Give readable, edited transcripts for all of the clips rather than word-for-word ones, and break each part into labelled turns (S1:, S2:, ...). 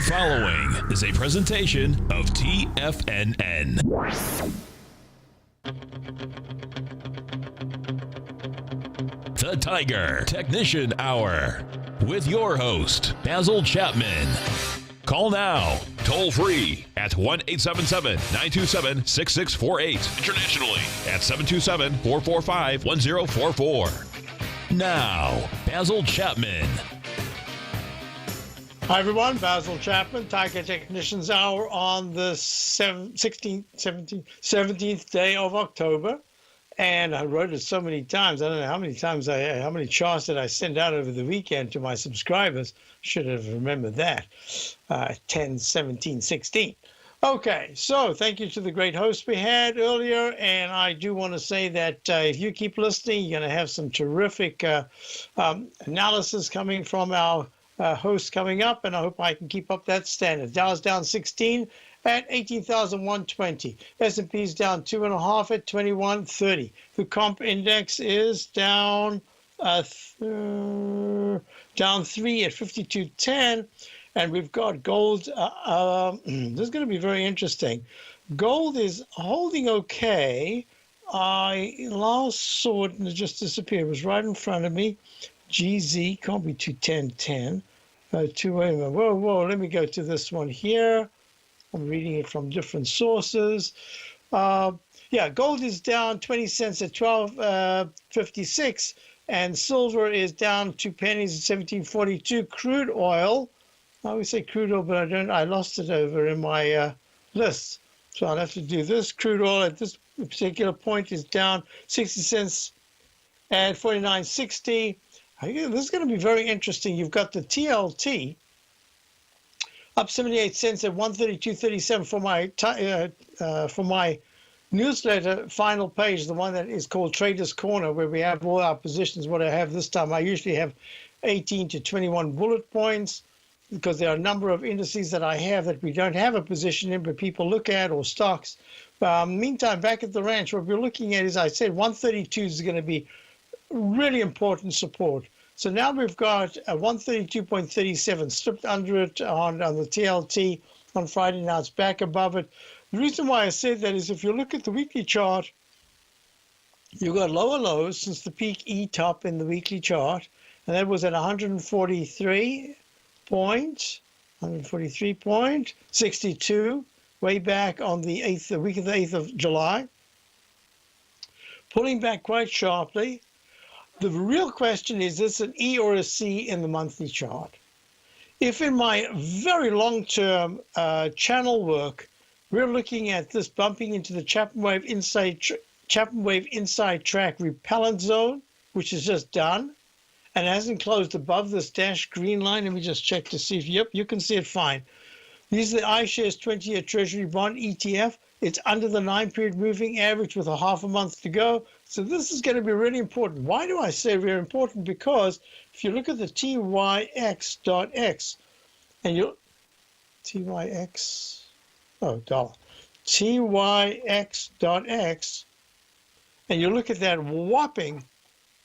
S1: following is a presentation of TFNN. The Tiger Technician Hour with your host, Basil Chapman. Call now, toll free at 1-877-927-6648. Internationally at 727-445-1044. Now, Basil Chapman.
S2: Hi, everyone. Basil Chapman, Tiger Technicians Hour on the 17th day of October. And I wrote it so many times. I don't know how many charts did I send out over the weekend to my subscribers. Should have remembered that. 10, 17, 16. Okay, so thank you to the great host we had earlier. And I do want to say that if you keep listening, you're going to have some terrific analysis coming from our host coming up. And I hope I can keep up that standard. Dow's down 16 at 18,120. S&P's down 2.5 at 2130. The comp index is down 3 at 5210. And we've got gold. This is going to be very interesting. Gold is holding okay. I last saw it and it just disappeared. It was right in front of me. GZ can't be 21010. Whoa, let me go to this one here. I'm reading it from different sources. Gold is down 20 cents at 12.56, and silver is down 2 pennies at 17.42. Crude oil, I always say crude oil, but I lost it over in my list, so I'll have to do this. Crude oil at this particular point is down 60 cents at 49.60. This is going to be very interesting. You've got the TLT up 78 cents at 132.37 for my newsletter final page, the one that is called Traders Corner, where we have all our positions. What I have this time, I usually have 18 to 21 bullet points because there are a number of indices that I have that we don't have a position in, but people look at, or stocks. Meantime, back at the ranch, what we're looking at is, I said 132 is going to be really important support. So now we've got a 132.37 stripped under it on the TLT on Friday. Now it's back above it. The reason why I said that is if you look at the weekly chart, you've got lower lows since the peak E top in the weekly chart, and that was at 143.62 way back on the week of the 8th of July, pulling back quite sharply. The real question is this an E or a C in the monthly chart? If in my very long-term channel work, we're looking at this bumping into the Chapman Wave inside track repellent zone, which is just done and hasn't closed above this dashed green line. Let me just check to see if, yep, you can see it fine. These are the iShares 20-year Treasury bond ETF. It's under the 9-period moving average with a half a month to go. So this is going to be really important. Why do I say very important? Because if you look at the TYX.X and you TYX.X, and you look at that whopping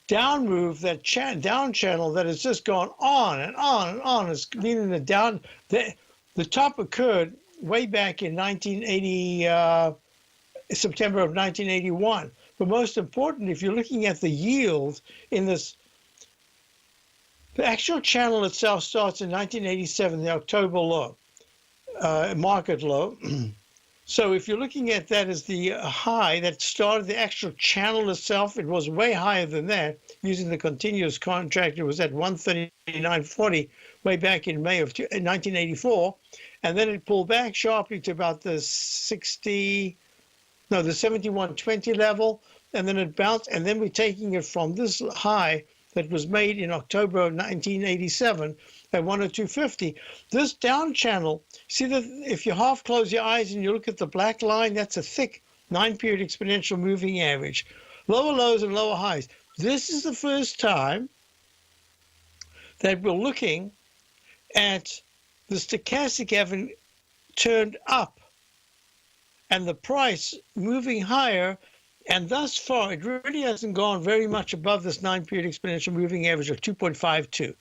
S2: down move, that down channel that has just gone on and on and on. It's leading the down. The top occurred way back in September of 1981. But most important, if you're looking at the yield in this, the actual channel itself starts in 1987, the October low, market low. So if you're looking at that as the high that started the actual channel itself, it was way higher than that. Using the continuous contract, it was at 139.40 way back in May of 1984. And then it pulled back sharply to about the 71.20 level, and then it bounced, and then we're taking it from this high that was made in October of 1987 at 102.50. This down channel, see that if you half close your eyes and you look at the black line, that's a thick 9-period exponential moving average. Lower lows and lower highs. This is the first time that we're looking at the stochastic having turned up and the price moving higher, and thus far it really hasn't gone very much above this 9-period exponential moving average of 2.52.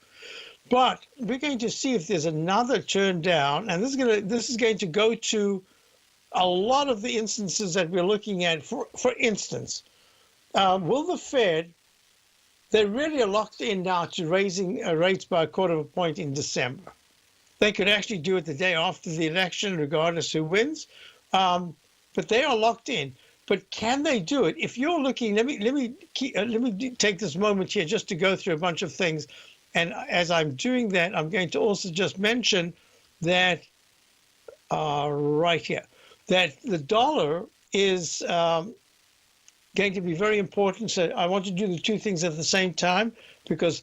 S2: But we're going to see if there's another turn down, and this is going to go to a lot of the instances that we're looking at. For instance, will the Fed? They really are locked in now to raising rates by 1/4 point in December. They could actually do it the day after the election, regardless who wins. But they are locked in. But can they do it? If you're looking, let me take this moment here just to go through a bunch of things. And as I'm doing that, I'm going to also just mention that right here, that the dollar is going to be very important. So I want to do the two things at the same time, because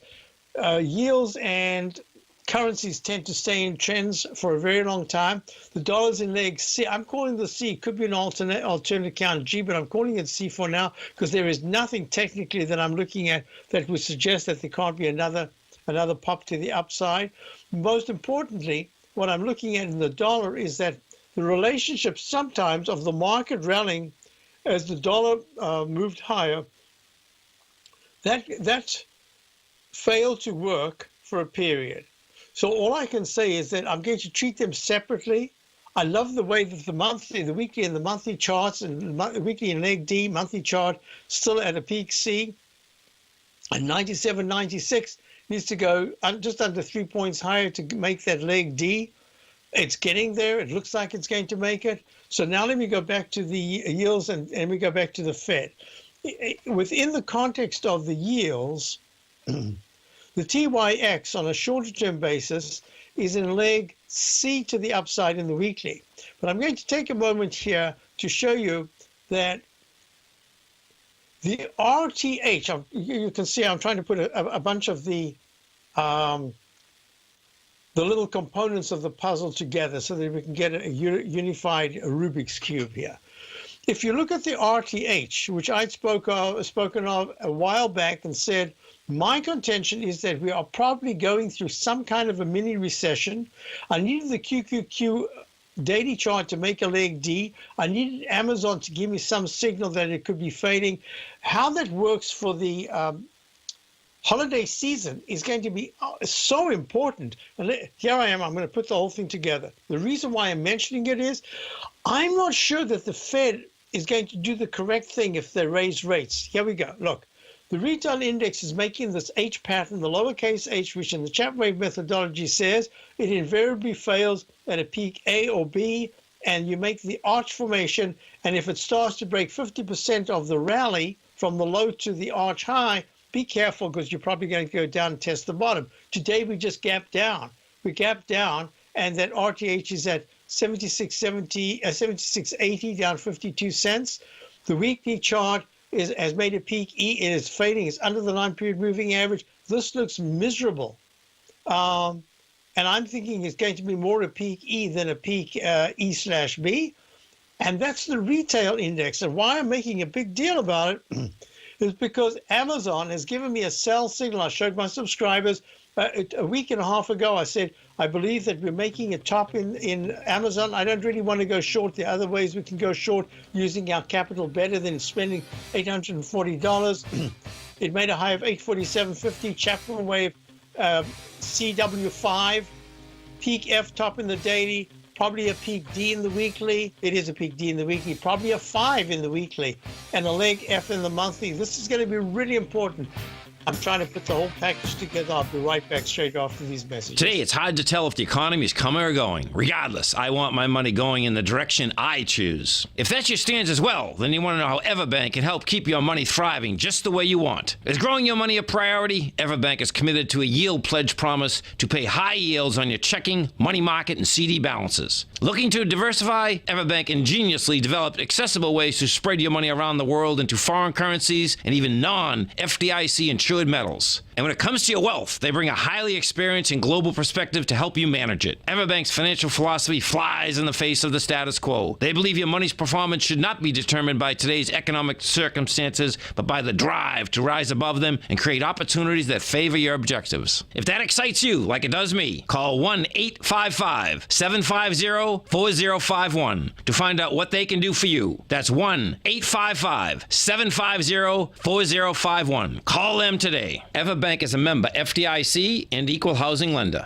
S2: yields and currencies tend to stay in trends for a very long time. The dollar's in leg C. I'm calling the C. Could be an alternate account G, but I'm calling it C for now because there is nothing technically that I'm looking at that would suggest that there can't be another pop to the upside. Most importantly, what I'm looking at in the dollar is that the relationship sometimes of the market rallying as the dollar moved higher, that failed to work for a period. So all I can say is that I'm going to treat them separately. I love the way that the weekly and the monthly charts, and weekly and leg D, monthly chart, still at a peak C, and 97.96 needs to go just under 3 points higher to make that leg D. It's getting there. It looks like it's going to make it. So now let me go back to the yields and we go back to the Fed. Within the context of the yields, the TYX on a shorter term basis is in leg C to the upside in the weekly. But I'm going to take a moment here to show you that the RTH, you can see I'm trying to put a bunch of the little components of the puzzle together so that we can get a unified Rubik's Cube here. If you look at the RTH, which I'd spoken of a while back and said, my contention is that we are probably going through some kind of a mini recession. I needed the QQQ daily chart to make a leg D. I needed Amazon to give me some signal that it could be fading. How that works for the holiday season is going to be so important. And here I am, I'm going to put the whole thing together. The reason why I'm mentioning it is I'm not sure that the Fed is going to do the correct thing if they raise rates. Here we go. Look, the retail index is making this H pattern, the lowercase h, which in the Chapman wave methodology says it invariably fails at a peak A or B, and you make the arch formation. And if it starts to break 50% of the rally from the low to the arch high, be careful because you're probably going to go down and test the bottom. Today, we just gapped down. We gapped down, and that RTH is at 76.80, down 52 cents. The weekly chart has made a peak E. It is fading. It's under the 9-period moving average. This looks miserable. And I'm thinking it's going to be more a peak E than a peak E/B. And that's the retail index. And why I'm making a big deal about it is because Amazon has given me a sell signal. I showed my subscribers a week and a half ago. I said, I believe that we're making a top in Amazon. I don't really want to go short. There are other ways we can go short using our capital better than spending $840. It made a high of 847.50. Chapman wave CW5, peak F top in the daily, probably a peak D in the weekly. It is a peak D in the weekly, probably a 5 in the weekly, and a leg F in the monthly. This is going to be really important. I'm trying to put the whole package together. I'll be right back straight after these messages.
S3: Today, it's hard to tell if the economy is coming or going. Regardless, I want my money going in the direction I choose. If that's your stance as well, then you want to know how Everbank can help keep your money thriving just the way you want. Is growing your money a priority? Everbank is committed to a yield pledge promise to pay high yields on your checking, money market, and CD balances. Looking to diversify? Everbank ingeniously developed accessible ways to spread your money around the world into foreign currencies and even non-FDIC insured metals. And when it comes to your wealth, they bring a highly experienced and global perspective to help you manage it. Everbank's financial philosophy flies in the face of the status quo. They believe your money's performance should not be determined by today's economic circumstances, but by the drive to rise above them and create opportunities that favor your objectives. If that excites you, like it does me, call 1-855-750-4051 to find out what they can do for you. That's 1-855-750-4051. Call them today. Everbank Bank is a member FDIC and equal housing lender.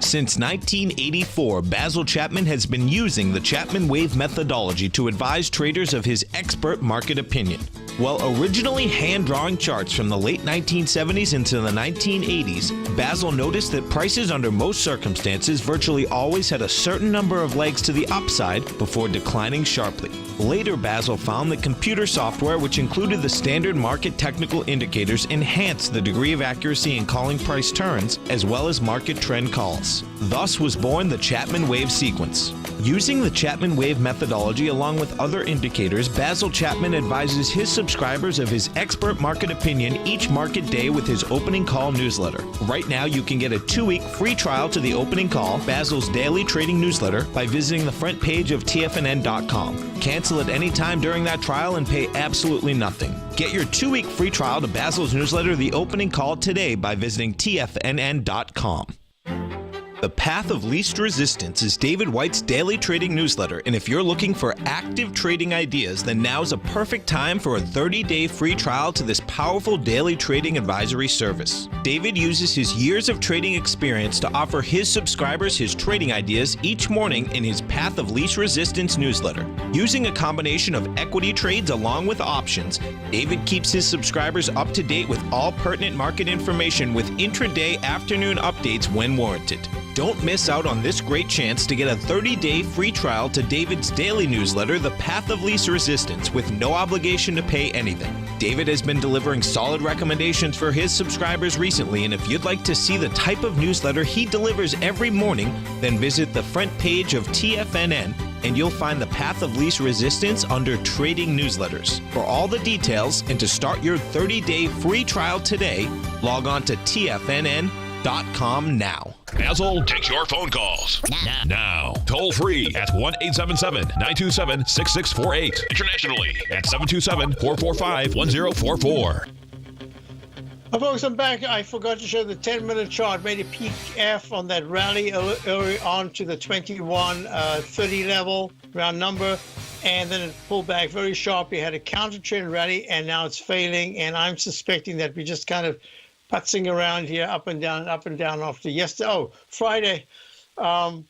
S4: Since 1984, Basil Chapman has been using the Chapman Wave methodology to advise traders of his expert market opinion. While originally hand-drawing charts from the late 1970s into the 1980s, Basil noticed that prices under most circumstances virtually always had a certain number of legs to the upside before declining sharply. Later, Basil found that computer software, which included the standard market technical indicators, enhanced the degree of accuracy in calling price turns, as well as market trend calls. Thus was born the Chapman Wave sequence. Using the Chapman Wave methodology along with other indicators, Basil Chapman advises his subscribers of his expert market opinion each market day with his opening call newsletter. Right now, you can get a 2-week free trial to the opening call, Basil's daily trading newsletter, by visiting the front page of TFNN.com. Cancel at any time during that trial and pay absolutely nothing. Get your 2-week free trial to Basil's newsletter, The Opening Call, today by visiting TFNN.com. The Path of Least Resistance is David White's daily trading newsletter, and if you're looking for active trading ideas, then now's a perfect time for a 30-day free trial to this powerful daily trading advisory service. David uses his years of trading experience to offer his subscribers his trading ideas each morning in his Path of Least Resistance newsletter. Using a combination of equity trades along with options, David keeps his subscribers up to date with all pertinent market information with intraday afternoon updates when warranted. Don't miss out on this great chance to get a 30-day free trial to David's daily newsletter, The Path of Least Resistance, with no obligation to pay anything. David has been delivering solid recommendations for his subscribers recently, and if you'd like to see the type of newsletter he delivers every morning, then visit the front page of TFNN, and you'll find the Path of Least Resistance under Trading Newsletters. For all the details and to start your 30-day free trial today, log on to TFNN.com now.
S1: Basil takes your phone calls. Now. Toll free at 1-877-927-6648. Internationally at 727-445-1044.
S2: Folks, I'm back. I forgot to show the 10-minute chart. Made a peak F on that rally early on to the 21.30 level, round number. And then it pulled back very sharply, had a counter trend rally, and now it's failing. And I'm suspecting that we just kind of putzing around here, up and down after yesterday. Oh, Friday. I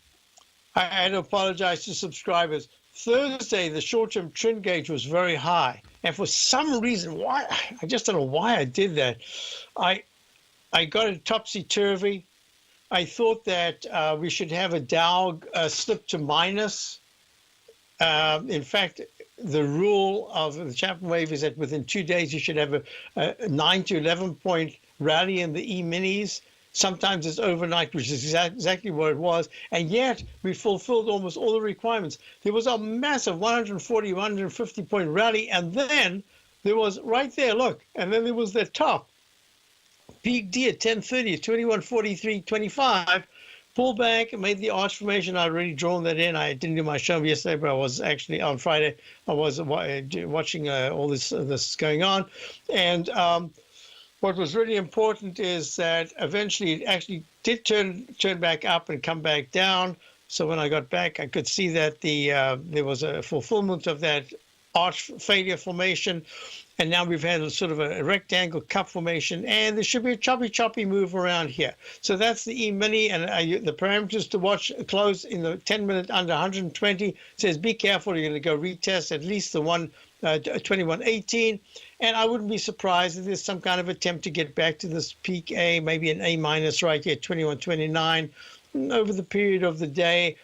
S2: had to apologize to subscribers. Thursday, the short-term trend gauge was very high. And for some reason, why, I just don't know why I did that. I got it topsy-turvy. I thought that we should have a Dow slip to minus. In fact, the rule of the Chapman Wave is that within 2 days, you should have a 9 to 11 point rally in the E-minis. Sometimes it's overnight, which is exactly what it was. And yet we fulfilled almost all the requirements. There was a massive 140, 150 point rally. And then there was right there, look, and then there was the top. Peak D at 10:30, 21:43.25. Pull back and made the arch formation. I'd already drawn that in. I didn't do my show yesterday, but I was actually on Friday. I was watching all this going on. And what was really important is that eventually it actually did turn back up and come back down. So when I got back, I could see that there was a fulfillment of that arch failure formation. And now we've had a sort of a rectangle cup formation, and there should be a choppy move around here. So that's the E-mini, and the parameters to watch close in the 10-minute under 120. It says be careful, you're going to go retest at least the 21.18. And I wouldn't be surprised if there's some kind of attempt to get back to this peak A, maybe an A minus right here, 21.29. Over the period of the day.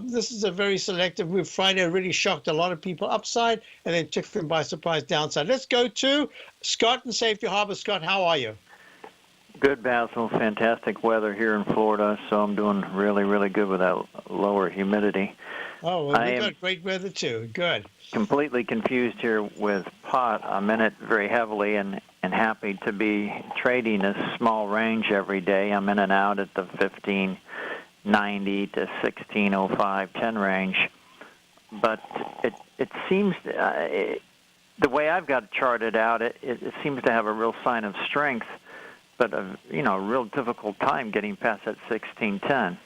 S2: This is a very selective move. Friday really shocked a lot of people upside and then took them by surprise downside. Let's go to Scott in Safety Harbor. Scott, how are you?
S5: Good, Basil. Fantastic weather here in Florida, so I'm doing really, really good with that lower humidity.
S2: Oh, well, we've got great weather too. Good.
S5: Completely confused here with pot. I'm in it very heavily and happy to be trading a small range every day. I'm in and out at the 1590 to 1605.10 range, but it seems the way I've got it charted out, it seems to have a real sign of strength, but a real difficult time getting past that 1610.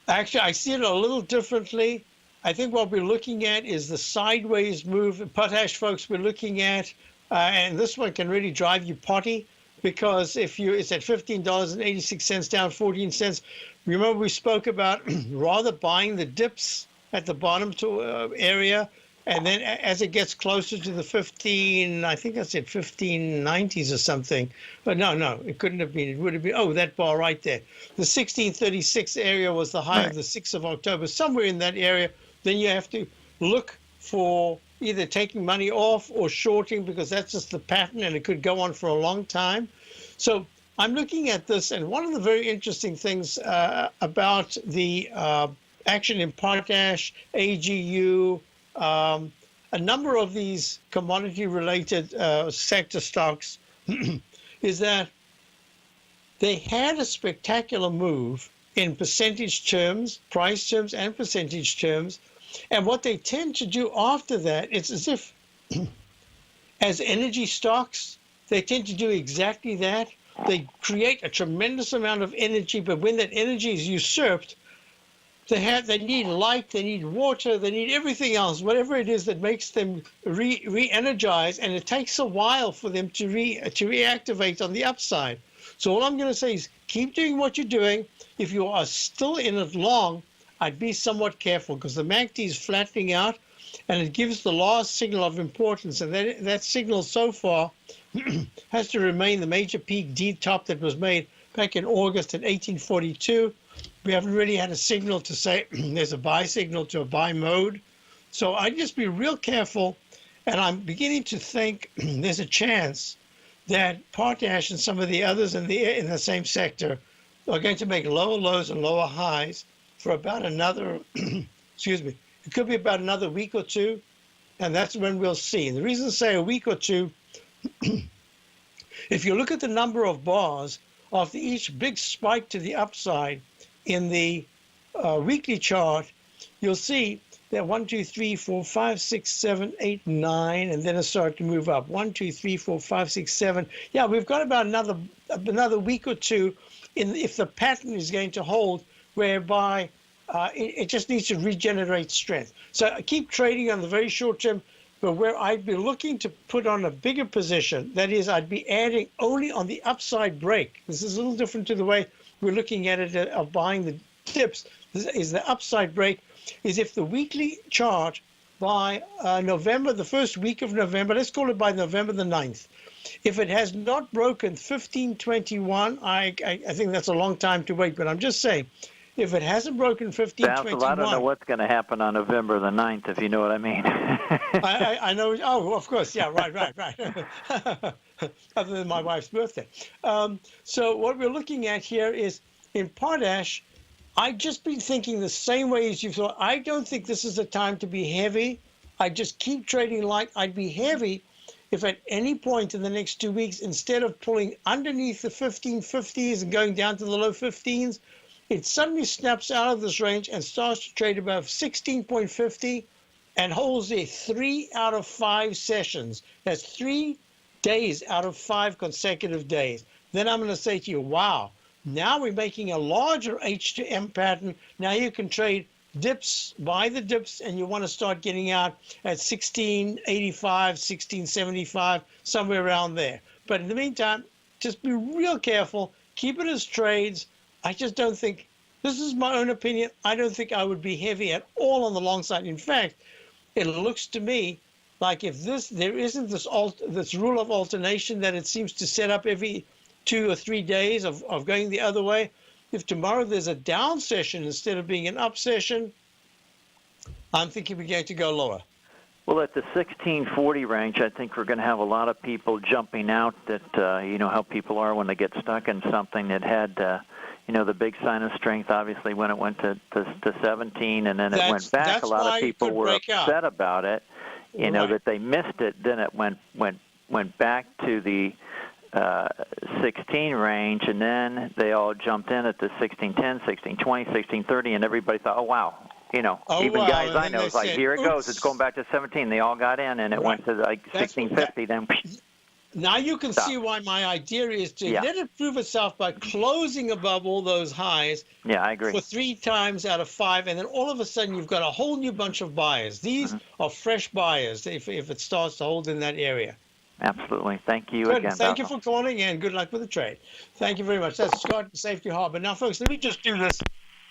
S2: Actually, I see it a little differently. I think what we're looking at is the sideways move. Potash, folks, we're looking at, and this one can really drive you potty. because it's at $15.86 down 14 cents. Remember we spoke about rather buying the dips at the bottom to area, and then as it gets closer to the 15, I think I said 1590s or something. But no, it couldn't have been. It would have been, that bar right there. The 1636 area was the high of the 6th of October, somewhere in that area. Then you have to look for either taking money off or shorting, because that's just the pattern and it could go on for a long time. So I'm looking at this, and one of the very interesting things about the action in potash, AGU, a number of these commodity-related sector stocks is that they had a spectacular move in percentage terms, price terms and percentage terms. And what they tend to do after that, it's as if, as energy stocks, they tend to do exactly that. They create a tremendous amount of energy, but when that energy is usurped, they need light, they need water, they need everything else, whatever it is that makes them re-energize, and it takes a while for them to reactivate on the upside. So all I'm going to say is keep doing what you're doing. If you are still in it long, I'd be somewhat careful, because the MACD is flattening out, and it gives the last signal of importance, and that signal so far has to remain the major peak D top that was made back in August in 1842. We haven't really had a signal to say there's a buy signal to a buy mode. So I'd just be real careful, and I'm beginning to think there's a chance that potash and some of the others in the same sector are going to make lower lows and lower highs for about another, excuse me, it could be about another week or two, and that's when we'll see. And the reason I say a week or two, if you look at the number of bars after each big spike to the upside in the weekly chart, you'll see that 1, 2, 3, 4, 5, 6, 7, 8, 9, and then it started to move up. 1, 2, 3, 4, 5, 6, 7. Yeah, we've got about another week or two if the pattern is going to hold, whereby it just needs to regenerate strength. So I keep trading on the very short term, but where I'd be looking to put on a bigger position, that is, I'd be adding only on the upside break. This is a little different to the way we're looking at it of buying the dips. This is the upside break, is if the weekly chart by November, the first week of November, let's call it by November the 9th, if it has not broken 1521, I think that's a long time to wait, but I'm just saying, if it hasn't broken 1521...
S5: I don't know what's going to happen on November the 9th, if you know what I mean.
S2: I know. Oh, of course. Yeah, right. Other than my wife's birthday. So what we're looking at here is, in potash, I've just been thinking the same way as you thought. I don't think this is a time to be heavy. I just keep trading light. I'd be heavy if at any point in the next 2 weeks, instead of pulling underneath the 1550s and going down to the low 15s, it suddenly snaps out of this range and starts to trade above 16.50 and holds there 3 out of 5 sessions. That's 3 days out of 5 consecutive days. Then I'm going to say to you, wow, now we're making a larger H to M pattern. Now you can trade dips, buy the dips, and you want to start getting out at 1685, 1675, somewhere around there. But in the meantime, just be real careful. Keep it as trades. I just don't think, this is my own opinion, I don't think I would be heavy at all on the long side. In fact, it looks to me like if there isn't this rule of alternation that it seems to set up every 2 or 3 days of going the other way. If tomorrow there's a down session instead of being an up session, I'm thinking we're going to go lower.
S5: Well, at the 1640 range, I think we're going to have a lot of people jumping out that, you know how people are when they get stuck in something that had, you know, the big sign of strength, obviously, when it went to 17 and then it went back. A lot of people were upset about it, you know, that they missed it. Then it went back to the 16 range, and then they all jumped in at the 1610, 1620, 1630, and everybody thought, oh, wow. You know, guys I know, it's like, here it goes. It's going back to 17. They all got in, and it went to like 1650. Then
S2: now you can see why my idea is to let it prove itself by closing above all those highs.
S5: Yeah, I agree.
S2: For 3 times out of 5, and then all of a sudden you've got a whole new bunch of buyers. These are fresh buyers if it starts to hold in that area.
S5: Absolutely. Thank you
S2: Good.
S5: again,
S2: Thank you
S5: Basil.
S2: for calling, and good luck with the trade. Thank you very much. That's Scott, Safety Harbor. Now, folks, let me just do this.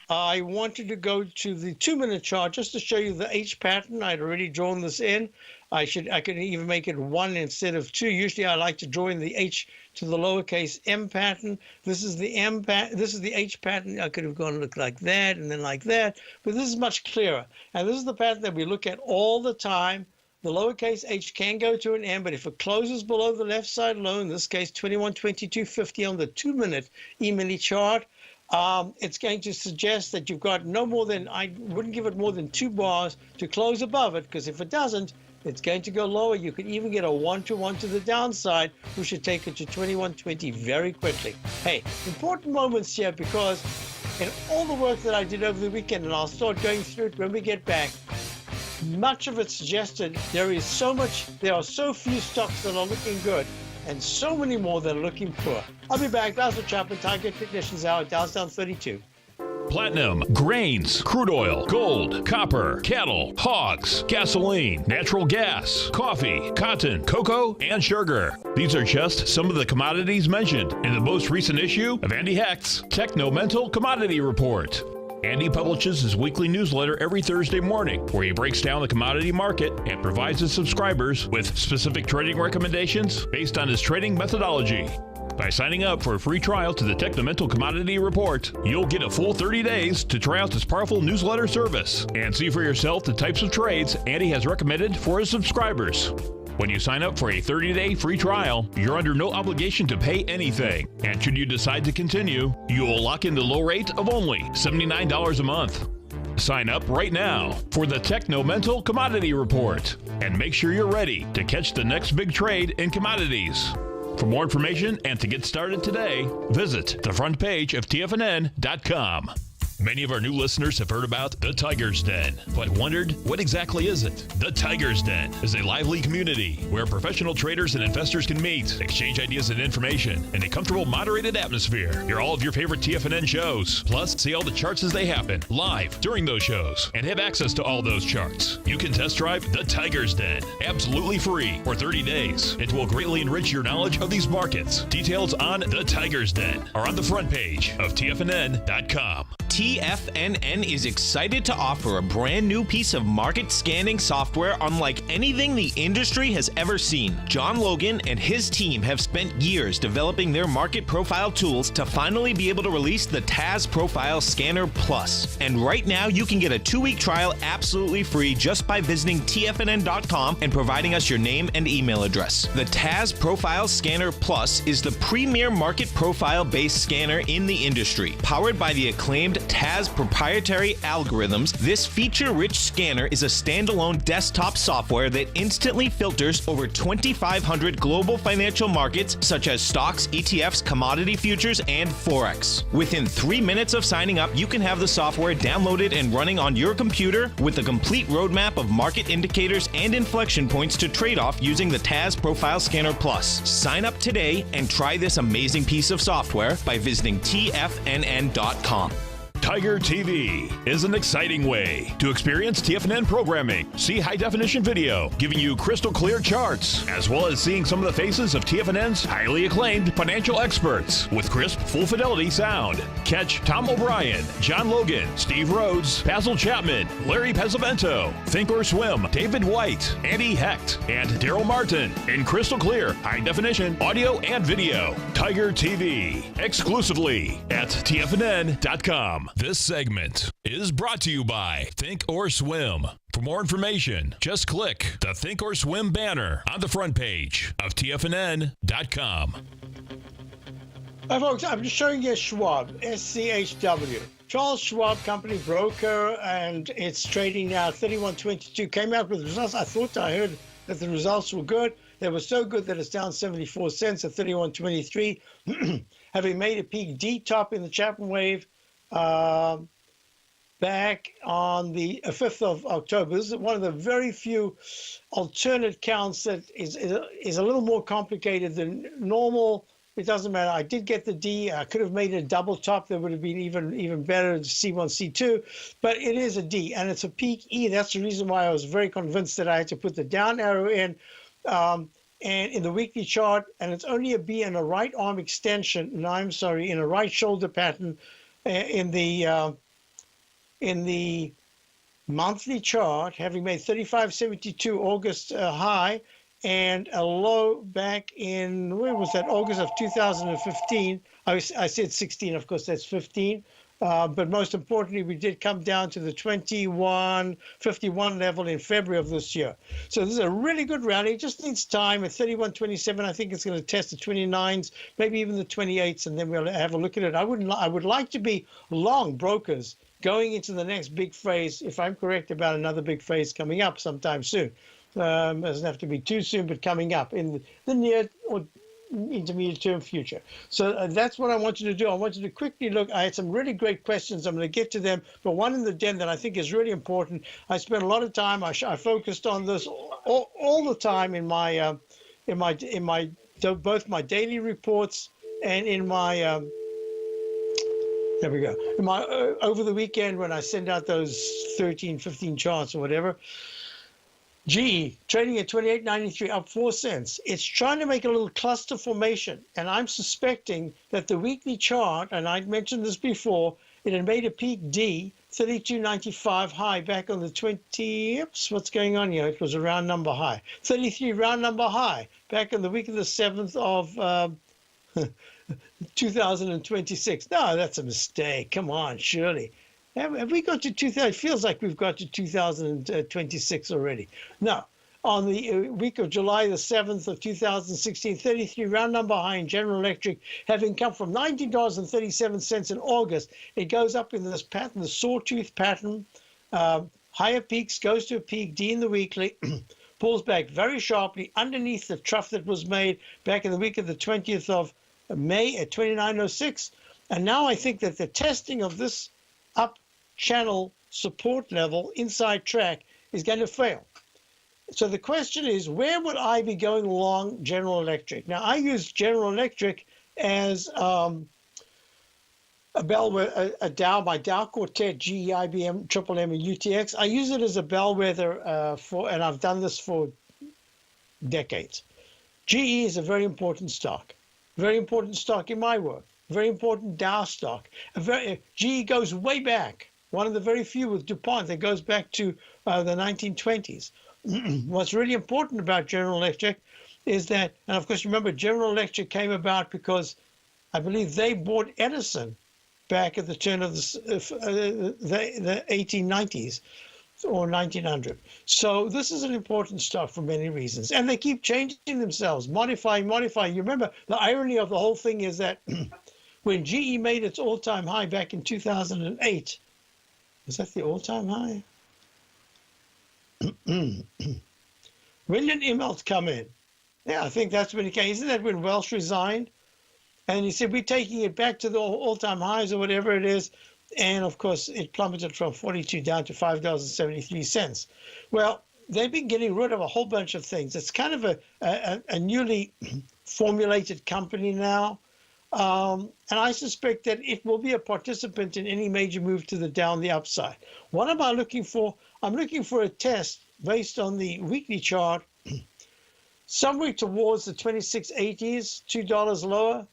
S2: I wanted to go to the 2-minute chart just to show you the H pattern. I'd already drawn this in. I could even make it 1 instead of 2. Usually I like to draw in the H to the lowercase m pattern. This is the M pattern. This is the H pattern. I could have gone look like that and then like that, but this is much clearer. And this is the pattern that we look at all the time. The lowercase h can go to an M, but if it closes below the left side low, in this case 21.2250 on the 2-minute E-mini chart, it's going to suggest that you've got no more than, I wouldn't give it more than 2 bars to close above it, because if it doesn't, it's going to go lower. You could even get a 1-to-1 to the downside, which should take it to 21.20 very quickly. Hey, important moments here, because in all the work that I did over the weekend, and I'll start going through it when we get back, much of it suggested there are so few stocks that are looking good, and so many more that are looking poor. I'll be back. Basil Chapman, Tiger Technicians Hour, Dow's down 32.
S1: Platinum, grains, crude oil, gold, copper, cattle, hogs, gasoline, natural gas, coffee, cotton, cocoa, and sugar. These are just some of the commodities mentioned in the most recent issue of Andy Hecht's Techno-Mental Commodity Report. Andy publishes his weekly newsletter every Thursday morning, where he breaks down the commodity market and provides his subscribers with specific trading recommendations based on his trading methodology. By signing up for a free trial to the Techno-Mental Commodity Report, you'll get a full 30 days to try out this powerful newsletter service and see for yourself the types of trades Andy has recommended for his subscribers. When you sign up for a 30-day free trial, you're under no obligation to pay anything. And should you decide to continue, you will lock in the low rate of only $79 a month. Sign up right now for the Techno-Mental Commodity Report and make sure you're ready to catch the next big trade in commodities. For more information and to get started today, visit the front page of TFNN.com. Many of our new listeners have heard about the Tiger's Den, but wondered, what exactly is it? The Tiger's Den is a lively community where professional traders and investors can meet, exchange ideas and information in a comfortable, moderated atmosphere. Hear all of your favorite TFNN shows, plus see all the charts as they happen live during those shows, and have access to all those charts. You can test drive the Tiger's Den absolutely free for 30 days. It will greatly enrich your knowledge of these markets. Details on the Tiger's Den are on the front page of TFNN.com.
S4: TFNN is excited to offer a brand new piece of market scanning software unlike anything the industry has ever seen. John Logan and his team have spent years developing their market profile tools to finally be able to release the TAS Profile Scanner Plus. And right now you can get a 2-week trial absolutely free just by visiting TFNN.com and providing us your name and email address. The TAS Profile Scanner Plus is the premier market profile-based scanner in the industry. Powered by the acclaimed TAS proprietary algorithms, this feature-rich scanner is a standalone desktop software that instantly filters over 2,500 global financial markets such as stocks, ETFs, commodity futures, and Forex. Within 3 minutes of signing up, you can have the software downloaded and running on your computer with a complete roadmap of market indicators and inflection points to trade off using the TAS Profile Scanner Plus. Sign up today and try this amazing piece of software by visiting TFNN.com.
S1: Tiger TV is an exciting way to experience TFNN programming. See high-definition video giving you crystal clear charts, as well as seeing some of the faces of TFNN's highly acclaimed financial experts with crisp, full-fidelity sound. Catch Tom O'Brien, John Logan, Steve Rhodes, Basil Chapman, Larry Pesavento, Think or Swim, David White, Andy Hecht, and Daryl Martin in crystal clear, high-definition audio and video. Tiger TV, exclusively at TFNN.com. This segment is brought to you by Think or Swim. For more information, just click the Think or Swim banner on the front page of TFNN.com.
S2: Hi, folks. I'm just showing you Schwab, SCHW. Charles Schwab Company broker, and it's trading now 31.22. Came out with results. I thought I heard that the results were good. They were so good that it's down 74 cents at 31.23. Having made a peak D top in the Chapman wave back on the 5th of October. This is one of the very few alternate counts that is a little more complicated than normal. It doesn't matter. I did get the D. I could have made it a double top. That would have been even better, C1, C2. But it is a D, and it's a peak E. That's the reason why I was very convinced that I had to put the down arrow in. and in the weekly chart, and it's only a B and a right arm extension. No, I'm sorry, in a right shoulder pattern in the monthly chart, having made 35.72 August high and a low back in, where was that, August of 2015. I said 16, of course, that's 15. But most importantly, we did come down to the 21.51 level in February of this year. So this is a really good rally. It just needs time. At 31.27, I think it's going to test the 29s, maybe even the 28s, and then we'll have a look at it. I would like to be long brokers going into the next big phase, if I'm correct about another big phase coming up sometime soon. It doesn't have to be too soon, but coming up in the near or intermediate term future. So that's what I want you to do. I want you to quickly look. I had some really great questions. I'm going to get to them, but one in the den that I think is really important. I spent a lot of time. I focused on this all the time in my both my daily reports and in my there we go. In my over the weekend when I send out those 13, 15 charts or whatever. GE trading at 28.93, up 4 cents. It's trying to make a little cluster formation, and I'm suspecting that the weekly chart, and I mentioned this before, it had made a peak D, 32.95 high back on the 20. Oops, what's going on here? It was a round number high. 33 round number high back on the week of the 7th of 2026. No, that's a mistake. Come on, surely. Have we got to 2000? It feels like we've got to 2026 already. No, on the week of July the 7th of 2016, 33 round number high in General Electric, having come from $19.37 in August. It goes up in this pattern, the sawtooth pattern, higher peaks, goes to a peak D in the weekly, pulls back very sharply underneath the trough that was made back in the week of the 20th of May at 29.06. And now I think that the testing of this up channel support level inside track is going to fail. So the question is, where would I be going long General Electric? Now, I use General Electric as a bellwether, my Dow Quartet, GE, IBM, Triple M, and UTX. I use it as a bellwether and I've done this for decades. GE is a very important stock in my work. Very important Dow stock. GE goes way back. One of the very few with DuPont that goes back to the 1920s. What's really important about General Electric is that, and of course, remember, General Electric came about because I believe they bought Edison back at the turn of the 1890s or 1900. So this is an important stock for many reasons. And they keep changing themselves, modifying. You remember, the irony of the whole thing is that when GE made its all-time high back in 2008, was that the all-time high? When did Immelt come in? Yeah, I think that's when he came. Isn't that when Welsh resigned? And he said, we're taking it back to the all-time highs or whatever it is. And, of course, it plummeted from 42 down to $5.73. Well, they've been getting rid of a whole bunch of things. It's kind of a newly formulated company now. And I suspect that it will be a participant in any major move to the upside. What am I looking for? I'm looking for a test based on the weekly chart, somewhere towards the 2680s, $2 lower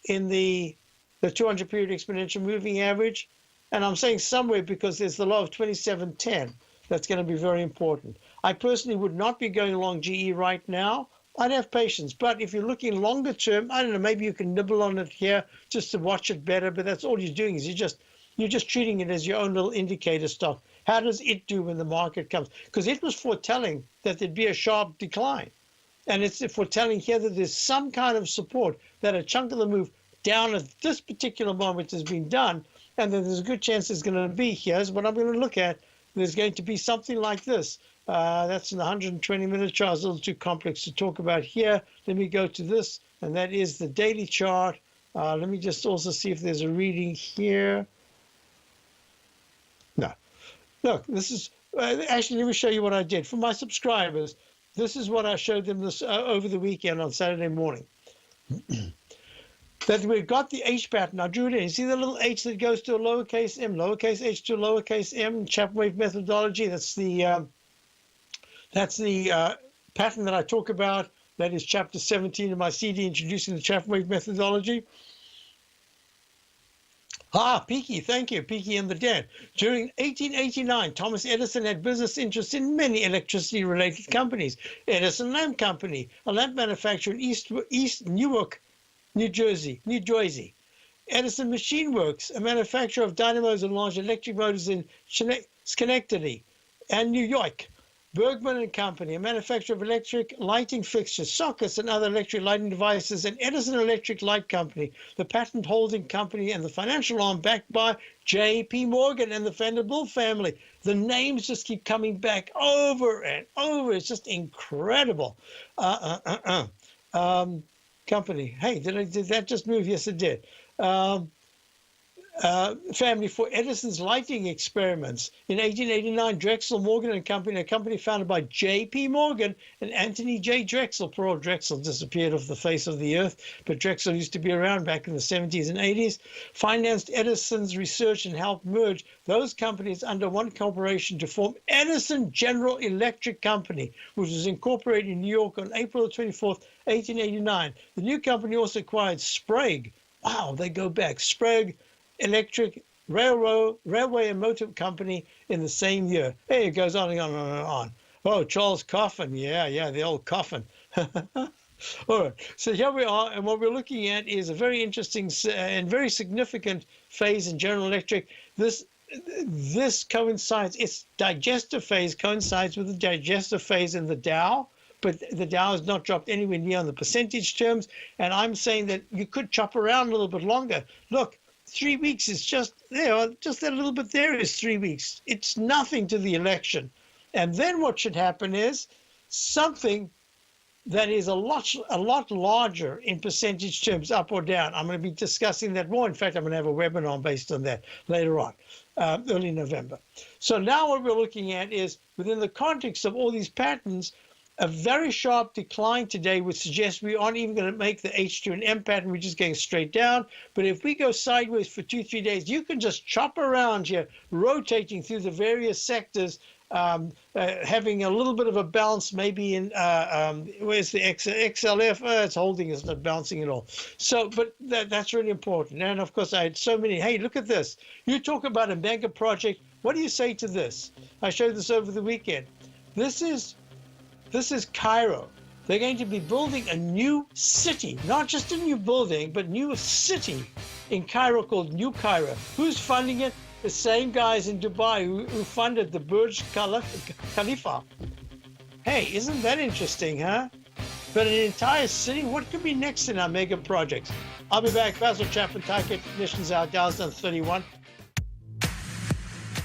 S2: in the 200 period exponential moving average. And I'm saying somewhere because there's the low of 2710. That's going to be very important. I personally would not be going along GE right now. I'd have patience, but if you're looking longer term, I don't know, maybe you can nibble on it here just to watch it better, but that's all you're doing is you're just treating it as your own little indicator stock. How does it do when the market comes? Because it was foretelling that there'd be a sharp decline. And it's foretelling here that there's some kind of support, that a chunk of the move down at this particular moment has been done, and then there's a good chance it's going to be. Here's what I'm going to look at. There's going to be something like this. That's in the 120-minute chart. It's a little too complex to talk about here. Let me go to this, and that is the daily chart. Let me just also see if there's a reading here. No. Look, this is actually, let me show you what I did. For my subscribers, this is what I showed them this over the weekend on Saturday morning. That we've got the H pattern. I drew it in. You see the little H that goes to a lowercase m, lowercase h to a lowercase m, Chapman wave methodology. That's the pattern that I talk about, that is chapter 17 of my CD, Introducing the Chapman Wave Methodology. Peaky, thank you, Peaky and the Dead. During 1889, Thomas Edison had business interests in many electricity-related companies. Edison Lamp Company, a lamp manufacturer in East Newark, New Jersey. Edison Machine Works, a manufacturer of dynamos and large electric motors in Schenectady and New York. Bergman and Company, a manufacturer of electric lighting fixtures, sockets, and other electric lighting devices, and Edison Electric Light Company, the patent holding company and the financial arm backed by J.P. Morgan and the Vanderbilt family. The names just keep coming back over and over. It's just incredible. Company. Hey, did that just move? Yes, it did. Family for Edison's lighting experiments. In 1889, Drexel, Morgan and Company, a company founded by J.P. Morgan and Anthony J. Drexel. Poor old Drexel disappeared off the face of the earth, but Drexel used to be around back in the 70s and 80s, financed Edison's research and helped merge those companies under one corporation to form Edison General Electric Company, which was incorporated in New York on April 24th, 1889. The new company also acquired Sprague. Wow, they go back. Sprague Electric Railway and Motor Company in the same year. Hey, it goes on and on and on. Oh, Charles Coffin. Yeah, the old Coffin. All right. So here we are, and what we're looking at is a very interesting and very significant phase in General Electric. This coincides, its digestive phase coincides with the digestive phase in the Dow, but the Dow has not dropped anywhere near on the percentage terms, and I'm saying that you could chop around a little bit longer. Look, 3 weeks is just that little bit there is 3 weeks. It's nothing to the election. And then what should happen is something that is a lot larger in percentage terms, up or down. I'm going to be discussing that more. In fact, I'm going to have a webinar based on that later on, early November. So now what we're looking at is, within the context of all these patterns, a very sharp decline today would suggest we aren't even going to make the H2 and M pattern. We're just going straight down. But if we go sideways for 2-3 days, you can just chop around here, rotating through the various sectors, having a little bit of a bounce, maybe in where's the XLF? It's holding, it's not bouncing at all. So, but that's really important. And of course, I had so many. Hey, look at this. You talk about a mega project. What do you say to this? I showed this over the weekend. This is Cairo. They're going to be building a new city, not just a new building, but new city in Cairo called New Cairo. Who's funding it? The same guys in Dubai who funded the Burj Khalifa. Hey, isn't that interesting, huh? But an entire city, what could be next in our mega projects? I'll be back. Basil Chapman, Target Technicians out, Dow's done 31.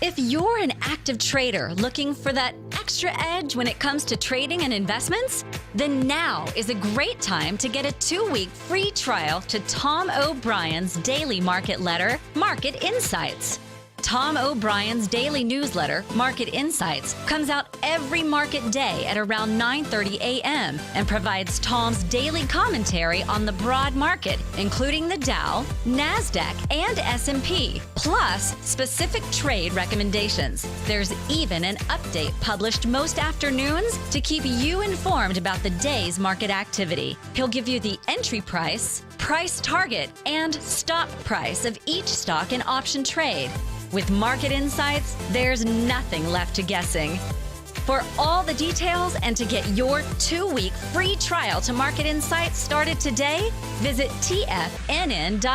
S6: If you're an active trader looking for that extra edge when it comes to trading and investments, then now is a great time to get a 2-week free trial to Tom O'Brien's daily market letter, Market Insights. Tom O'Brien's daily newsletter, Market Insights, comes out every market day at around 9:30 a.m. and provides Tom's daily commentary on the broad market, including the Dow, NASDAQ, and S&P, plus specific trade recommendations. There's even an update published most afternoons to keep you informed about the day's market activity. He'll give you the entry price, price target, and stop price of each stock in option trade. With Market Insights, there's nothing left to guessing. For all the details and to get your 2-week free trial to Market Insights started today, visit TFNN.com.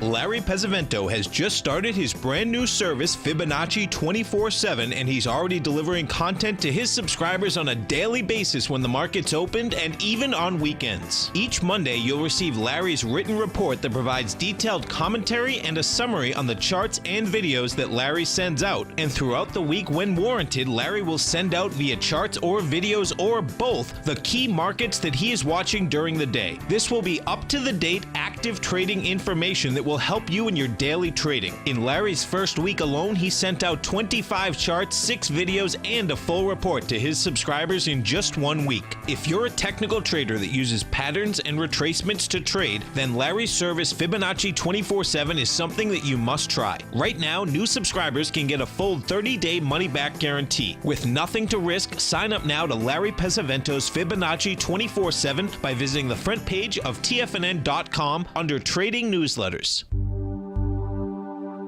S4: Larry Pesavento has just started his brand new service, Fibonacci 24/7, and he's already delivering content to his subscribers on a daily basis when the market's opened and even on weekends. Each Monday, you'll receive Larry's written report that provides detailed commentary and a summary on the charts and videos that Larry sends out. And throughout the week, when warranted, Larry will send out via charts or videos or both the key markets that he is watching during the day. This will be up-to-the-date active trading information that will will help you in your daily trading. In Larry's first week alone, he sent out 25 charts, 6 videos, and a full report to his subscribers in just 1 week. If you're a technical trader that uses patterns and retracements to trade, then Larry's service Fibonacci 24/7 is something that you must try. Right now, new subscribers can get a full 30-day money-back guarantee. With nothing to risk, sign up now to Larry Pesavento's Fibonacci 24/7 by visiting the front page of TFNN.com under Trading Newsletters.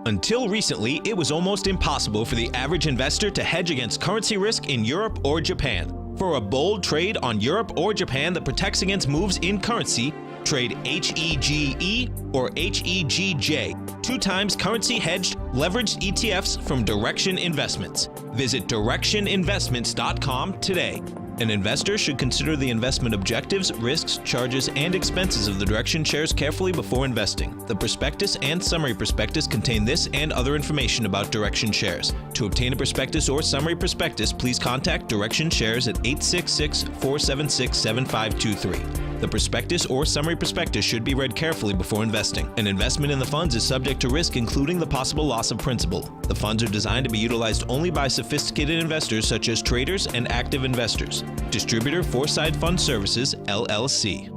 S4: Until recently, it was almost impossible for the average investor to hedge against currency risk in Europe or Japan. For a bold trade on Europe or Japan that protects against moves in currency, trade HEGE or HEGJ, 2 times currency hedged leveraged ETFs from Direction Investments. Visit directioninvestments.com today. An investor should consider the investment objectives, risks, charges, and expenses of the Direction shares carefully before investing. The prospectus and summary prospectus contain this and other information about Direction shares. To obtain a prospectus or summary prospectus, please contact Direction shares at 866-476-7523. The prospectus or summary prospectus should be read carefully before investing. An investment in the funds is subject to risk, including the possible loss of principal. The funds are designed to be utilized only by sophisticated investors such as traders and active investors. Distributor Foreside Fund Services, LLC.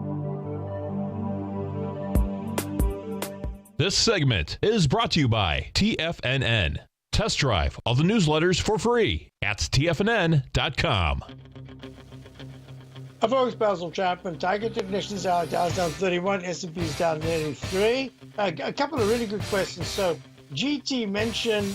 S1: This segment is brought to you by TFNN. Test drive all the newsletters for free at TFNN.com.
S2: Hi folks, Basil Chapman. Tiger Technicians Hour, Dow's down 31, S&P's down nearly 3. A couple of really good questions. So GT mentioned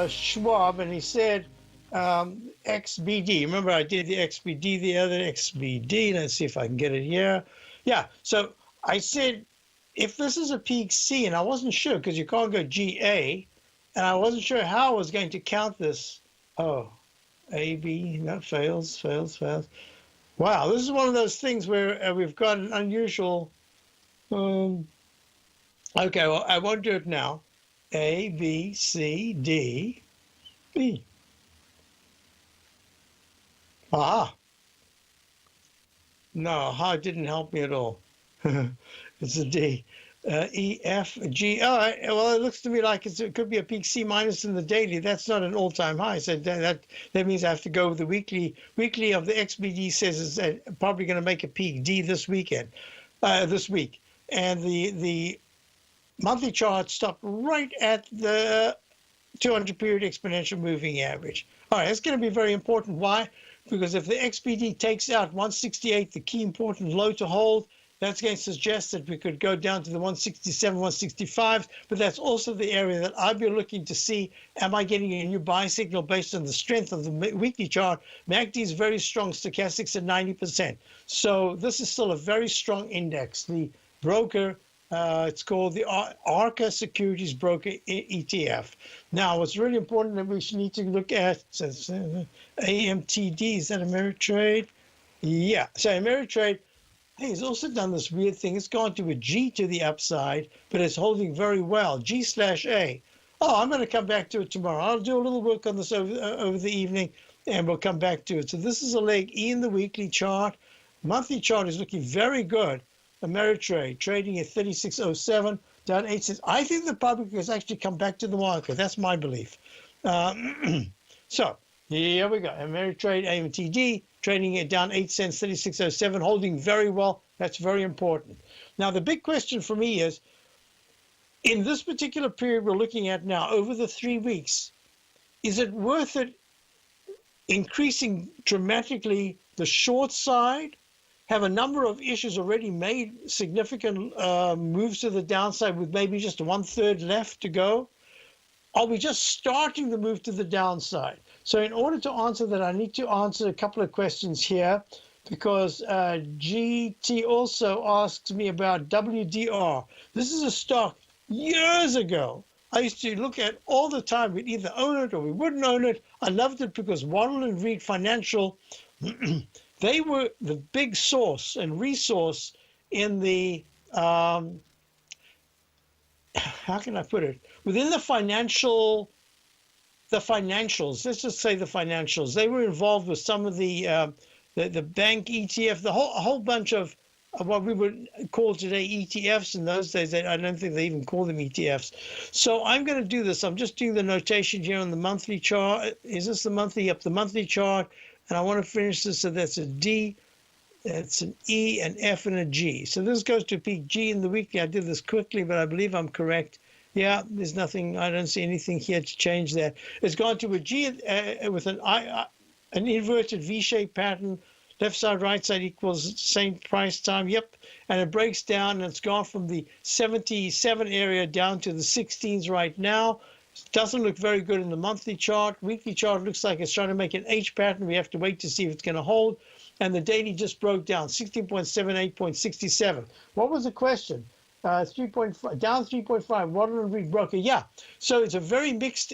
S2: Schwab, and he said XBD. Remember I did the XBD, the other XBD. Let's see if I can get it here. Yeah, so I said if this is a peak C, and I wasn't sure because you can't go GA, and I wasn't sure how I was going to count this. Oh, AB, no, fails. Wow, this is one of those things where we've got an unusual. Okay, well, I won't do it now. A, B, C, D, B. Ah. No, it didn't help me at all. It's a D. E, F, G. All right. Well, it looks to me like it could be a peak C minus in the daily. That's not an all-time high. So that means I have to go with the weekly. Weekly of the XBD says it's probably going to make a peak D this week. And the monthly chart stopped right at the 200-period exponential moving average. All right, that's going to be very important. Why? Because if the XBD takes out 168, the key important low to hold, that's going to suggest that we could go down to the 167, 165, but that's also the area that I'd be looking to see, am I getting a new buy signal based on the strength of the weekly chart? MACD is very strong, stochastics at 90%. So this is still a very strong index. The broker, it's called the ARCA Securities Broker ETF. Now, what's really important that we need to look at, says AMTD, is that Ameritrade? Yeah, so Ameritrade, hey, it's also done this weird thing. It's gone to a G to the upside, but it's holding very well. G/A. Oh, I'm going to come back to it tomorrow. I'll do a little work on this over the evening, and we'll come back to it. So this is a leg E in the weekly chart. Monthly chart is looking very good. Ameritrade trading at 36.07, down 8 cents. I think the public has actually come back to the market. That's my belief. So here we go. Ameritrade AMTD trading it down 8 cents, 36.07, holding very well. That's very important. Now, the big question for me is, in this particular period we're looking at now, over the 3 weeks, is it worth it increasing dramatically the short side? Have a number of issues already made significant moves to the downside with maybe just 1/3 left to go? Are we just starting the move to the downside? So in order to answer that, I need to answer a couple of questions here, because GT also asks me about WDR. This is a stock years ago I used to look at all the time. We'd either own it or we wouldn't own it. I loved it because Waddle & Reed Financial, they were the big source and resource in the, how can I put it? Within the financials, let's just say the financials, they were involved with some of the bank ETF, a whole bunch of what we would call today ETFs. In those days, I don't think they even call them ETFs. So I'm going to do this. I'm just doing the notation here on the monthly chart. Is this the monthly? Yep, the monthly chart. And I want to finish this. So that's a D, that's an E, an F, and a G. So this goes to peak G in the weekly. I did this quickly, but I believe I'm correct. Yeah, there's nothing. I don't see anything here to change that. It's gone to a G with an inverted V-shaped pattern. Left side, right side equals same price time. Yep. And it breaks down, and it's gone from the 77 area down to the 16s right now. Doesn't look very good in the monthly chart. Weekly chart looks like it's trying to make an H pattern. We have to wait to see if it's going to hold. And the daily just broke down, 16.78.67. What was the question? 3.5 down 3.5. What did we broker? Yeah. So it's a very mixed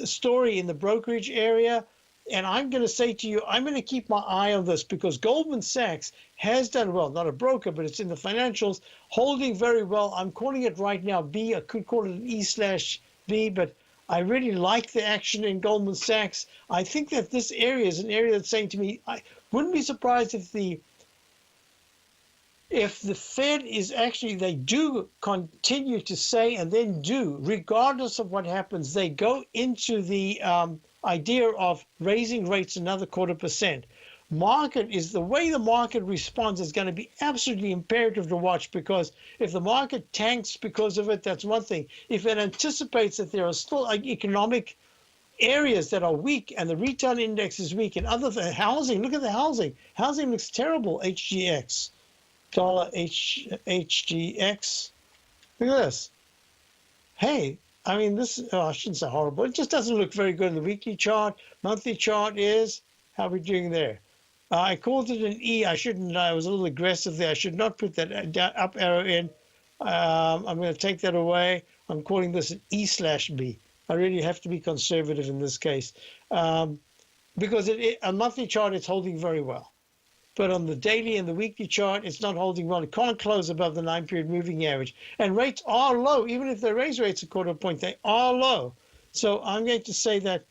S2: story in the brokerage area. And I'm going to say to you, I'm going to keep my eye on this because Goldman Sachs has done well. Not a broker, but it's in the financials, holding very well. I'm calling it right now B. I could call it an E/B, but I really like the action in Goldman Sachs. I think that this area is an area that's saying to me, I wouldn't be surprised if the Fed is actually, they do continue to say and then do, regardless of what happens, they go into the idea of raising rates another 0.25%. Market is the way the market responds is going to be absolutely imperative to watch, because if the market tanks because of it, that's one thing. If it anticipates that there are still economic areas that are weak and the retail index is weak and other housing, look at the housing. Housing looks terrible, HGX. Dollar HGX. Look at this. Hey, I mean, this, I shouldn't say horrible. It just doesn't look very good in the weekly chart. Monthly chart is, how are we doing there? I called it an E. I shouldn't, I was a little aggressive there. I should not put that up arrow in. I'm going to take that away. I'm calling this an E/B. I really have to be conservative in this case. Because a monthly chart, it's holding very well. But on the daily and the weekly chart, it's not holding well. It can't close above the 9-period moving average. And rates are low. Even if they raise rates a 0.25 point, they are low. So I'm going to say that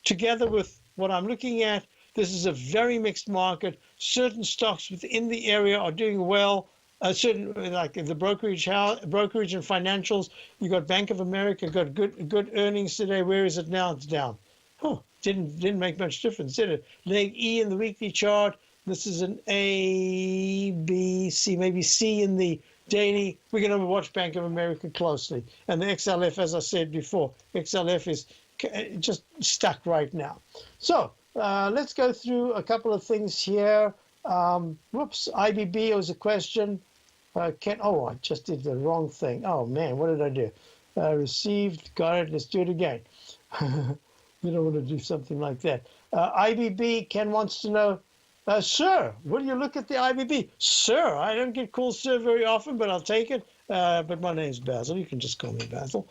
S2: together with what I'm looking at, this is a very mixed market. Certain stocks within the area are doing well. Certain, like the brokerage and financials, you got Bank of America got good earnings today. Where is it now? It's down. Oh, didn't make much difference, did it? Leg E in the weekly chart. This is an A, B, C, maybe C in the daily. We're going to watch Bank of America closely. And the XLF, as I said before, XLF is just stuck right now. So let's go through a couple of things here. Whoops, IBB was a question. I just did the wrong thing. Oh, man, what did I do? Received, got it. Let's do it again. You don't want to do something like that. IBB, Ken wants to know, sir, will you look at the IBB? Sir, I don't get called sir very often, but I'll take it. But my name's Basil. You can just call me Basil.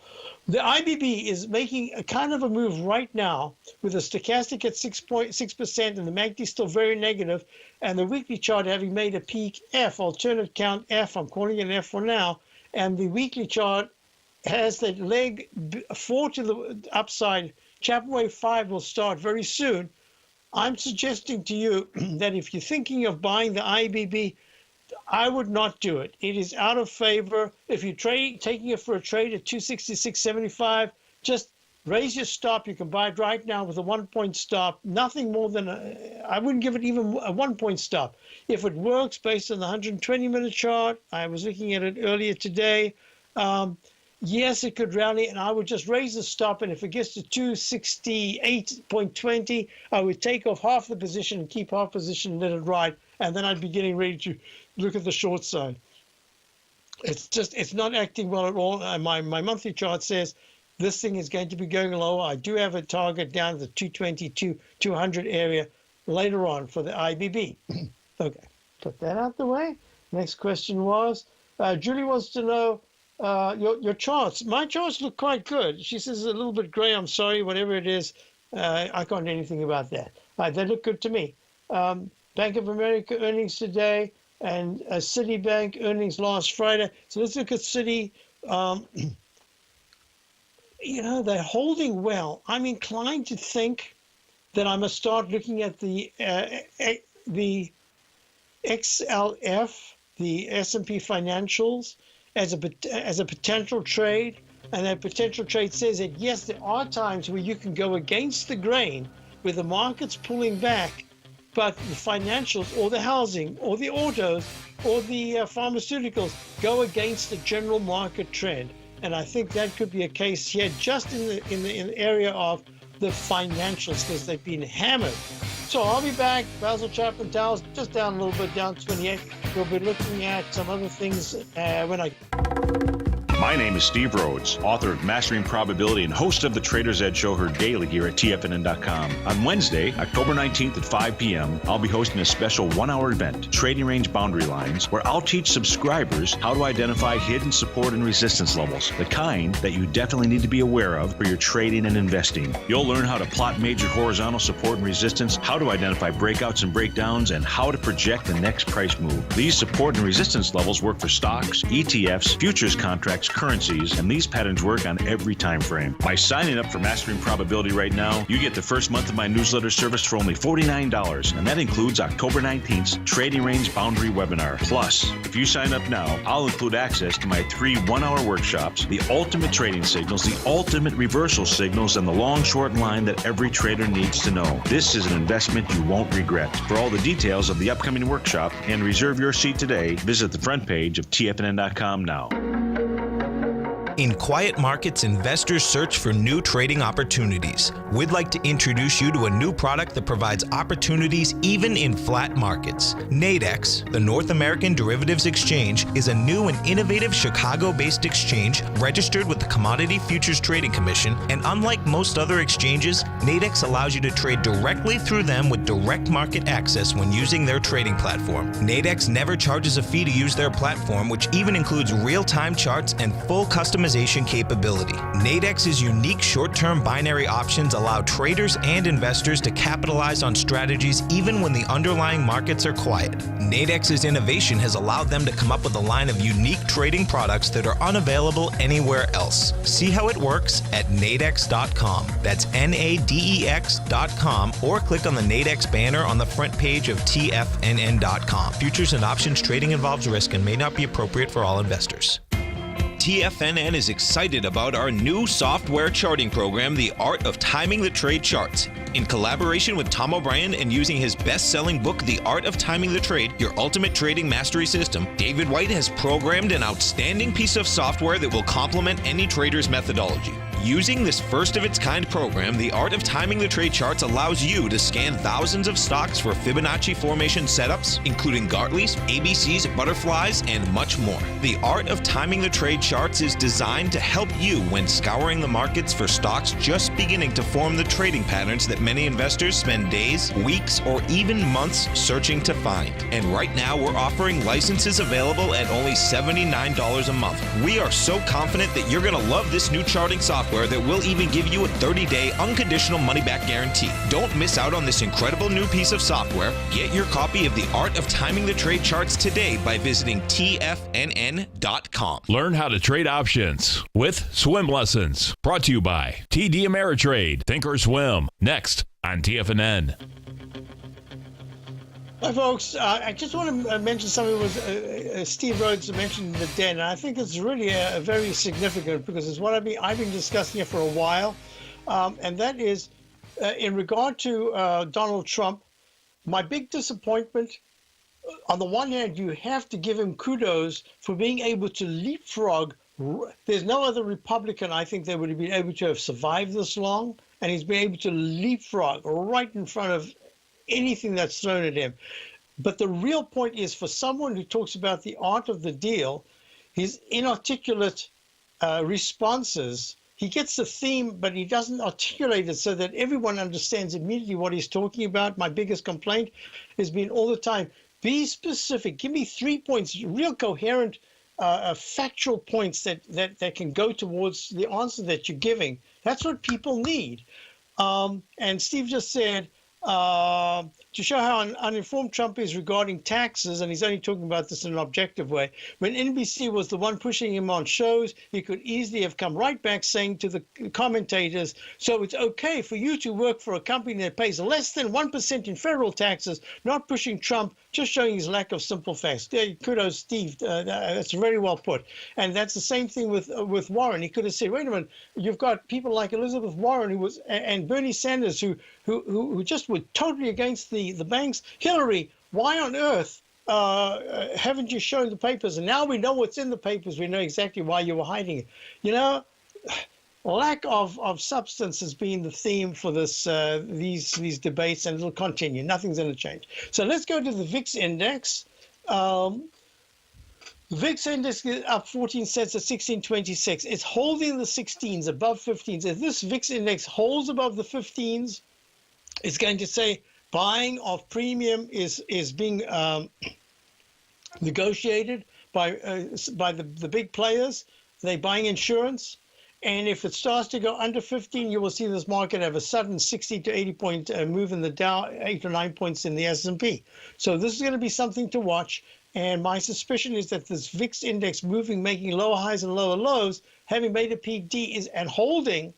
S2: The IBB is making a kind of a move right now with a stochastic at 6.6% and the MACD still very negative, and the weekly chart having made a peak F, alternate count F. I'm calling it an F for now. And the weekly chart has that leg 4 to the upside. Chapman Wave 5 will start very soon. I'm suggesting to you that if you're thinking of buying the IBB, I would not do it. It is out of favor. If you're taking it for a trade at 266.75, just raise your stop. You can buy it right now with a 1-point stop. Nothing more than I wouldn't give it even a 1-point stop. If it works based on the 120-minute chart, I was looking at it earlier today. Yes, it could rally, and I would just raise the stop, and if it gets to 268.20, I would take off half the position and keep half position and let it ride, and then I'd be getting ready to look at the short side. It's not acting well at all. My monthly chart says this thing is going to be going lower. I do have a target down to the 220 200 area later on for the IBB. Okay, put that out the way. Next question was, Julie wants to know, your charts. My charts look quite good. She says it's a little bit gray. I'm sorry, whatever it is. I can't do anything about that. They look good to me. Bank of America earnings today and Citibank earnings last Friday. So let's look at Citi. They're holding well. I'm inclined to think that I must start looking at the XLF, the S&P financials, as a potential trade. And that potential trade says that, yes, there are times where you can go against the grain, where the market's pulling back, but the financials or the housing or the autos or the pharmaceuticals go against the general market trend. And I think that could be a case here just in the area of the financials, because they've been hammered. So I'll be back. Basil Chapman, Dow's just down a little bit, down 28. We'll be looking at some other things when I...
S7: My name is Steve Rhodes, author of Mastering Probability and host of the Trader's Edge Show heard daily here at TFNN.com. On Wednesday, October 19th at 5 p.m., I'll be hosting a special one-hour event, Trading Range Boundary Lines, where I'll teach subscribers how to identify hidden support and resistance levels, the kind that you definitely need to be aware of for your trading and investing. You'll learn how to plot major horizontal support and resistance, how to identify breakouts and breakdowns, and how to project the next price move. These support and resistance levels work for stocks, ETFs, futures contracts, currencies, and these patterns work on every time frame. By signing up for Mastering Probability right now, you get the first month of my newsletter service for only $49, and that includes October 19th's Trading Range Boundary webinar. Plus, if you sign up now, I'll include access to my 3 one-hour workshops, the ultimate trading signals, the ultimate reversal signals, and the long, short line that every trader needs to know. This is an investment you won't regret. For all the details of the upcoming workshop and reserve your seat today, visit the front page of TFNN.com now.
S4: In quiet markets, investors search for new trading opportunities. We'd like to introduce you to a new product that provides opportunities even in flat markets. Nadex, the North American Derivatives Exchange, is a new and innovative Chicago-based exchange registered with the Commodity Futures Trading Commission, and unlike most other exchanges, Nadex allows you to trade directly through them with direct market access when using their trading platform. Nadex never charges a fee to use their platform, which even includes real-time charts and full customization capability. Nadex's unique short-term binary options allow traders and investors to capitalize on strategies even when the underlying markets are quiet. Nadex's innovation has allowed them to come up with a line of unique trading products that are unavailable anywhere else. See how it works at nadex.com. That's NADEX.com, or click on the Nadex banner on the front page of TFNN.com. Futures and options trading involves risk and may not be appropriate for all investors. TFNN is excited about our new software charting program, The Art of Timing the Trade Charts. In collaboration with Tom O'Brien and using his best-selling book, The Art of Timing the Trade, Your Ultimate Trading Mastery System, David White has programmed an outstanding piece of software that will complement any trader's methodology. Using this first-of-its-kind program, The Art of Timing the Trade Charts allows you to scan thousands of stocks for Fibonacci formation setups, including Gartley's, ABC's, butterflies, and much more. The Art of Timing the Trade Charts is designed to help you when scouring the markets for stocks just beginning to form the trading patterns that many investors spend days, weeks, or even months searching to find. And right now, we're offering licenses available at only $79 a month. We are so confident that you're going to love this new charting software that will even give you a 30-day unconditional money-back guarantee. Don't miss out on this incredible new piece of software. Get your copy of The Art of Timing the Trade Charts today by visiting TFNN.com.
S1: Learn how to trade options with Swim Lessons. Brought to you by TD Ameritrade. Think or swim. Next on TFNN.
S2: Hi, folks. I just want to mention something was Steve Rhodes mentioned the den, and I think it's really very significant because it's what I've been discussing here for a while, and that is in regard to Donald Trump. My big disappointment. On the one hand, you have to give him kudos for being able to leapfrog. There's no other Republican I think that would have been able to have survived this long, and he's been able to leapfrog right in front of anything that's thrown at him. But the real point is, for someone who talks about the art of the deal, his inarticulate responses, he gets the theme, but he doesn't articulate it so that everyone understands immediately what he's talking about. My biggest complaint has been all the time, be specific. Give me 3 points, real coherent, factual points that can go towards the answer that you're giving. That's what people need. And Steve just said, to show how uninformed Trump is regarding taxes, and he's only talking about this in an objective way. When NBC was the one pushing him on shows, he could easily have come right back saying to the commentators, so it's okay for you to work for a company that pays less than 1% in federal taxes, not pushing Trump just showing his lack of simple facts. Kudos, Steve. That's very well put. And that's the same thing with Warren. He could have said, wait a minute, you've got people like Elizabeth Warren and Bernie Sanders who just were totally against the banks. Hillary, why on earth haven't you shown the papers? And now we know what's in the papers. We know exactly why you were hiding it. You know, lack of substance has been the theme for these debates, and it'll continue. Nothing's going to change. So let's go to the VIX index. The VIX index is up 14 cents at 1626. It's holding the 16s above 15s. If this VIX index holds above the 15s, it's going to say buying of premium is being negotiated by the big players. They're buying insurance. And if it starts to go under 15, you will see this market have a sudden 60 to 80 point move in the Dow, 8 or 9 points in the S&P. So this is going to be something to watch. And my suspicion is that this VIX index moving, making lower highs and lower lows, having made a peak D and holding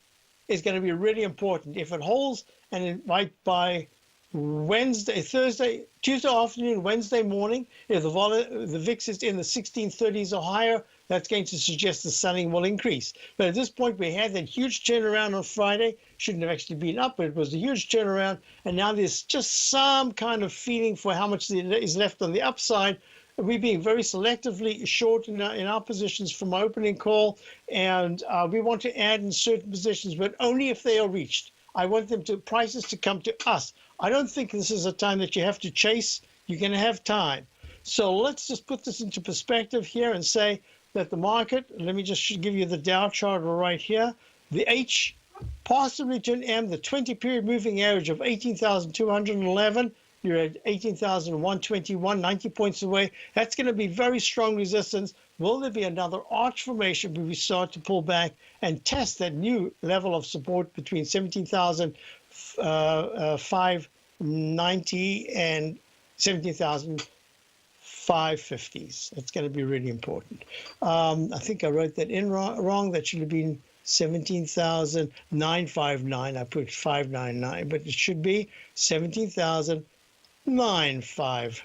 S2: is going to be really important. If it holds and it might by Tuesday afternoon, Wednesday morning, if the VIX is in the 1630s or higher, that's going to suggest the selling will increase. But at this point, we had that huge turnaround on Friday. Shouldn't have actually been up, but it was a huge turnaround. And now there's just some kind of feeling for how much is left on the upside. We're being very selectively short in our positions from our opening call. And we want to add in certain positions, but only if they are reached. I want prices to come to us. I don't think this is a time that you have to chase. You're going to have time. So let's just put this into perspective here and say that the market, let me just give you the Dow chart right here. The H, possibly to an M, the 20-period moving average of 18,211. You're at 18,121, 90 points away. That's going to be very strong resistance. Will there be another arch formation where we start to pull back and test that new level of support between 17,590 and 17,550s? That's going to be really important. I think I wrote that in wrong. That should have been 17,959. I put 599, but it should be 17,959.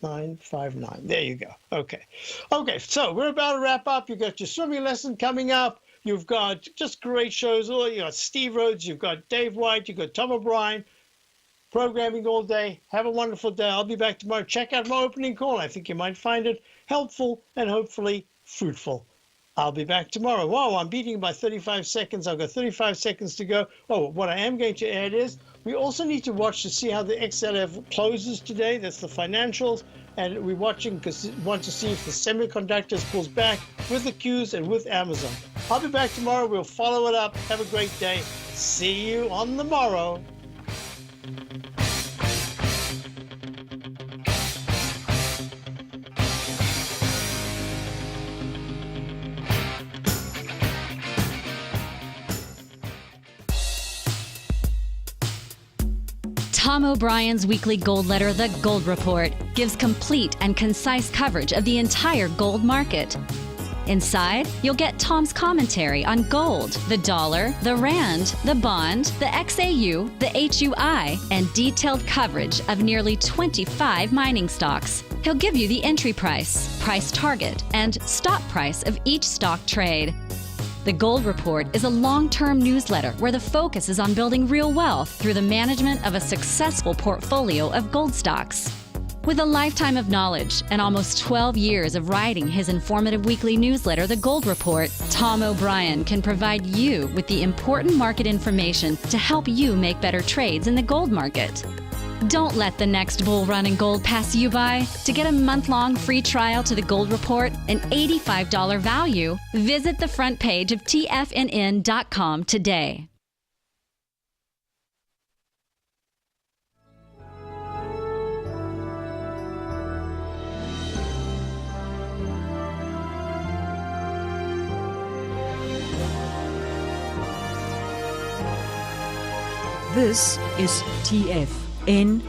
S2: There you go. Okay, so we're about to wrap up. You've got your swimming lesson coming up. You've got just great shows. You got Steve Rhodes. You've got Dave White. You've got Tom O'Brien. Programming all day. Have a wonderful day. I'll be back tomorrow. Check out my opening call. I think you might find it helpful and hopefully fruitful. I'll be back tomorrow. Whoa, I'm beating by 35 seconds. I've got 35 seconds to go. Oh, what I am going to add is we also need to watch to see how the XLF closes today. That's the financials. And we're watching because we want to see if the semiconductors pulls back with the Qs and with Amazon. I'll be back tomorrow. We'll follow it up. Have a great day. See you on the morrow.
S6: Tom O'Brien's weekly gold letter, The Gold Report, gives complete and concise coverage of the entire gold market. Inside, you'll get Tom's commentary on gold, the dollar, the rand, the bond, the XAU, the HUI, and detailed coverage of nearly 25 mining stocks. He'll give you the entry price, price target, and stop price of each stock trade. The Gold Report is a long-term newsletter where the focus is on building real wealth through the management of a successful portfolio of gold stocks. With a lifetime of knowledge and almost 12 years of writing his informative weekly newsletter, The Gold Report, Tom O'Brien can provide you with the important market information to help you make better trades in the gold market. Don't let the next bull run in gold pass you by. To get a month-long free trial to the Gold Report, an $85 value, visit the front page of TFNN.com today.
S8: This is TFNN,